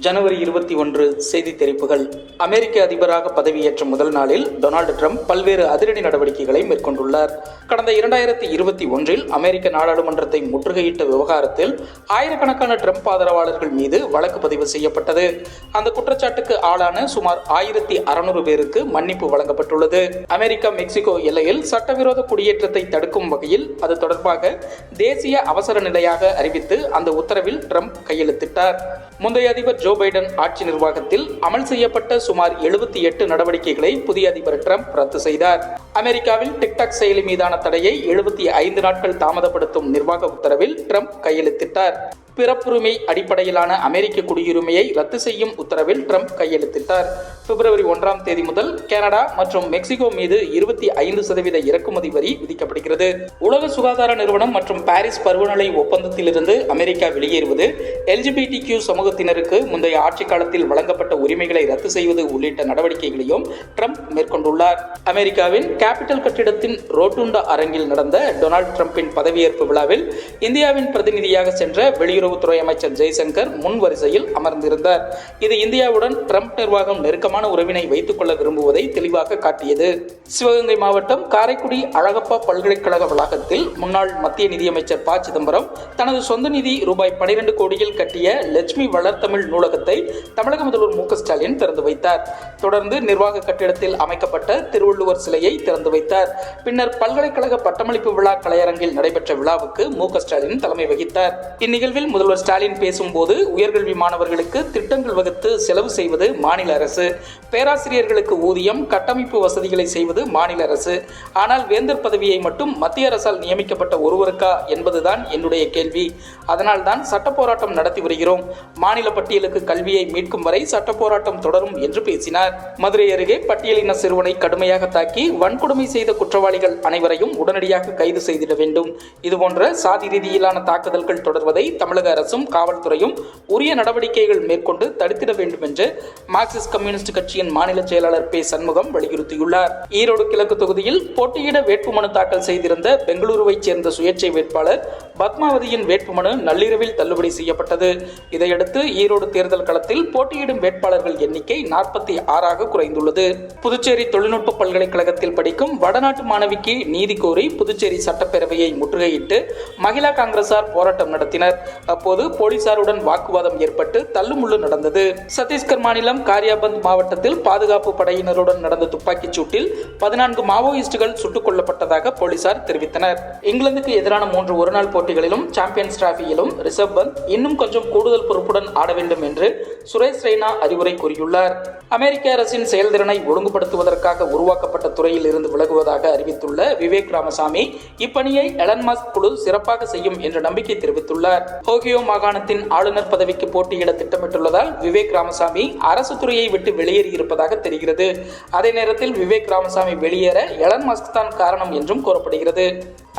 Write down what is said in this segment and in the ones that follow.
ஜனவரி 21 செய்தி தெரிப்புகள். அமெரிக்க அதிபராக பதவியேற்ற முதல் நாளில் டொனால்டு டிரம்ப் பல்வேறு அதிரடி நடவடிக்கைகளை மேற்கொண்டுள்ளார். கடந்த 2021 அமெரிக்க நாடாளுமன்றத்தை முற்றுகையிட்ட விவகாரத்தில் ஆயிரக்கணக்கான டிரம்ப் ஆதரவாளர்கள் மீது வழக்கு பதிவு செய்யப்பட்டது. அந்த குற்றச்சாட்டுக்கு ஆளான சுமார் 1600 பேருக்கு மன்னிப்பு வழங்கப்பட்டுள்ளது. அமெரிக்கா மெக்சிகோ எல்லையில் சட்டவிரோத குடியேற்றத்தை தடுக்கும் வகையில் அது தொடர்பாக தேசிய அவசர நிலையாக அறிவித்து அந்த உத்தரவில் டிரம்ப் கையெழுத்திட்டார். முந்தைய அதிபர் ஜோ பைடன் ஆட்சி நிர்வாகத்தில் அமல் செய்யப்பட்ட சுமார் 78 நடவடிக்கைகளை புதிய அதிபர் டிரம்ப் ரத்து செய்தார். அமெரிக்காவில் டிக்டாக் செயலி மீதான தடையை 75 நாட்கள் தாமதப்படுத்தும் நிர்வாக உத்தரவில் டிரம்ப் கையெழுத்திட்டார். பிறப்புரிமை அடிப்படையிலான அமெரிக்க குடியுரிமையை ரத்து செய்யும் உத்தரவில் டிரம்ப் கையெழுத்திட்டார். பிப்ரவரி 1ஆம் தேதி முதல் கனடா மற்றும் மெக்சிகோ மீது 25% இறக்குமதி வரி விதிக்கப்படுகிறது. உலக சுகாதார நிறுவனம் மற்றும் பாரிஸ் பருவநிலை ஒப்பந்தத்திலிருந்து அமெரிக்கா வெளியேறுவது, LGBTQ சமூகத்தினருக்கு முந்தைய ஆட்சி காலத்தில் வழங்கப்பட்ட உரிமைகளை ரத்து செய்வது உள்ளிட்ட நடவடிக்கைகளையும் டிரம்ப் மேற்கொண்டுள்ளார். அமெரிக்காவின் கேபிட்டல் கட்டிடத்தின் ரோட்டுண்டா அரங்கில் நடந்த டொனால்டு டிரம்பின் பதவியேற்பு விழாவில் இந்தியாவின் பிரதிநிதியாக சென்ற வெளியுறவுத்துறை அமைச்சர் ஜெய்சங்கர் முன் வரிசையில் அமர்ந்திருந்தார். இது இந்தியாவுடன் டிரம்ப் நிர்வாகம் நெருக்கமான உறவினை வைத்துக் கொள்ள விரும்புவதை தெளிவாக காட்டியது. சிவகங்கை மாவட்டம் காரைக்குடி அழகப்பா பல்கலைக்கழக வளாகத்தில் முன்னாள் மத்திய நிதியமைச்சர் ப. சிதம்பரம் தனது சொந்த நிதி ரூபாய் 12 கோடியில் கட்டிய லட்சுமி வளர்த்தமிழ் நூலகத்தை தமிழக முதல்வர் மு. ஸ்டாலின் திறந்து வைத்தார். தொடர்ந்து நிர்வாக கட்டிடத்தில் அமைக்கப்பட்ட திருவள்ளுவர் சிலையை திறந்து வைத்தார். பின்னர் பல்கலைக்கழக பட்டமளிப்பு விழா கலையரங்கில் நடைபெற்ற விழாவுக்கு மு. ஸ்டாலின் தலைமை வகித்தார். இந்நிகழ்வில் முதல்வர் ஸ்டாலின் பேசும்போது, உயர்கல்வி மாணவர்களுக்கு திட்டங்கள் வகுத்து செலவு செய்வது மாநில அரசு, பேராசிரியர்களுக்கு ஊதியம், கட்டமைப்பு வசதிகளை செய்வது மாநில அரசு. ஆனால் வேந்தர் பதவியை மட்டும் மத்திய அரசால் நியமிக்கப்பட்ட ஒருவருக்கா என்பதுதான் என்னுடைய கேள்வி. அதனால் தான் சட்ட போராட்டம் நடத்தி வருகிறோம். மாநில பட்டியலுக்கு கல்வியை மீட்கும் வரை சட்ட போராட்டம் தொடரும் என்று பேசினார். மதுரை அருகே பட்டியலின சிறுவனை கடுமையாக தாக்கி வன்கொடுமை செய்த குற்றவாளிகள் அனைவரையும் உடனடியாக கைது செய்திட வேண்டும். இதுபோன்ற சாதி ரீதியிலான தாக்குதல்கள் தொடர்வதை தமிழக அரசும் காவல்துறையும் உரிய நடவடிக்கைகள் மேற்கொண்டு தடுத்திட வேண்டும் என்று மார்க்சிஸ்ட் கம்யூனிஸ்ட் கட்சியின் மாநில செயலாளர் பே. சண்முகம் வலியுறுத்தியுள்ளார். ஈரோடு கிழக்கு தொகுதியில் போட்டியிட வேட்புமனு தாக்கல் செய்திருந்த பெங்களூருவைச் சேர்ந்த சுயேட்சை வேட்பாளர் பத்மாவதியின் வேட்புமனு நள்ளிரவில் தள்ளுபடி செய்யப்பட்டது. இதையடுத்து ஈரோடு தேர்தல் களத்தில் போட்டியிடும் வேட்பாளர்கள் எண்ணிக்கை 46ஆக குறைந்துள்ளது. புதுச்சேரி தொழில்நுட்ப பல்கலைக்கழகத்தில் படிக்கும் வடநாட்டு மாணவிக்கு நீதி கோரி புதுச்சேரி சட்டப்பேரவையை முற்றுகையிட்டு மகிழா காங்கிரசார் போராட்டம் நடத்தினர். அப்போது போலீசாருடன் வாக்குவாதம் ஏற்பட்டு தள்ளுமுள்ளு நடந்தது. சத்தீஸ்கர் மாநிலம் காரியாபந்த் மாவட்டத்தில் பாதுகாப்பு படையினருடன் நடந்த துப்பாக்கிச் சூட்டில் 14 மாவோயிஸ்டுகள் சுட்டுக் கொல்லப்பட்டதாக போலீசார் தெரிவித்தனர். இங்கிலாந்துக்கு எதிரான 3 ஒருநாள் போட்டிகளிலும் சாம்பியன்ஸ் டிராபியிலும் ரிசர்வ் பந்த் இன்னும் கொஞ்சம் கூடுதல் பொறுப்புடன் ஆட வேண்டும் என்று சுரேஷ் ரெய்னா அறிவுரை கூறியுள்ளார். அமெரிக்க அரசின் செயல்திறனை ஒழுங்குபடுத்துவதற்காக உருவாக்கப்பட்ட துறையில் இருந்து விலகுவதாக அறிவித்துள்ள விவேக் ராமசாமி இப்பணியை எலன் மஸ்க் குழு சிறப்பாக செய்யும் என்ற நம்பிக்கை தெரிவித்துள்ளார். ஓஹியோ மாகாணத்தின் ஆளுநர் பதவிக்கு போட்டியிட திட்டமிட்டுள்ளதால் விவேக் ராமசாமி அரசு துறையை விட்டு வெளியேறியிருப்பதாக தெரிகிறது. அதே நேரத்தில் விவேக் ராமசாமி வெளியேற எலன் மஸ்க் தான் காரணம் என்றும் கூறப்படுகிறது.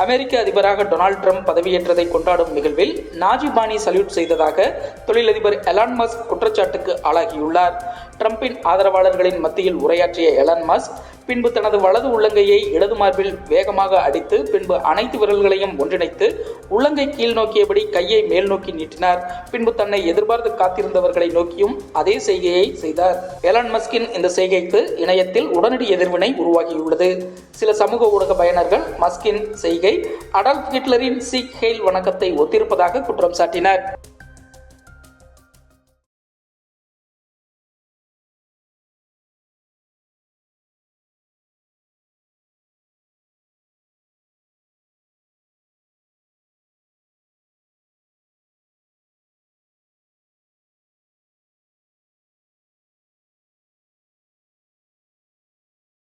அமெரிக்க அதிபராக டொனால்டு டிரம்ப் பதவியேற்றதை கொண்டாடும் நிகழ்வில் நாஜி பாணி சல்யூட் செய்ததாக தொழிலதிபர் எலான் மஸ்க் குற்றச்சாட்டுக்கு ஆளாகியுள்ளார். டிரம்பின் ஆதரவாளர்களின் மத்தியில் உரையாற்றிய எலான் மஸ்க் பின்பு தனது வலது உள்ளங்கையை இடது மார்பில் வேகமாக அடித்து பின்பு அனைத்து விரல்களையும் ஒன்றிணைத்து உள்ளங்கை கீழ் நோக்கியபடி கையை மேல் நோக்கி நீட்டினார். பின்பு தன்னை எதிர்பார்த்து காத்திருந்தவர்களை நோக்கியும் அதே செய்கையை செய்தார். எலான் மஸ்கின் இந்த செய்கைக்கு இணையத்தில் உடனடி எதிர்வினை உருவாகியுள்ளது. சில சமூக ஊடக பயனர்கள் மஸ்கின் செய்கை அடால்ஃப் ஹிட்லரின் சீக் ஹெயில் வணக்கத்தை ஒத்திருப்பதாக குற்றம் சாட்டினர்.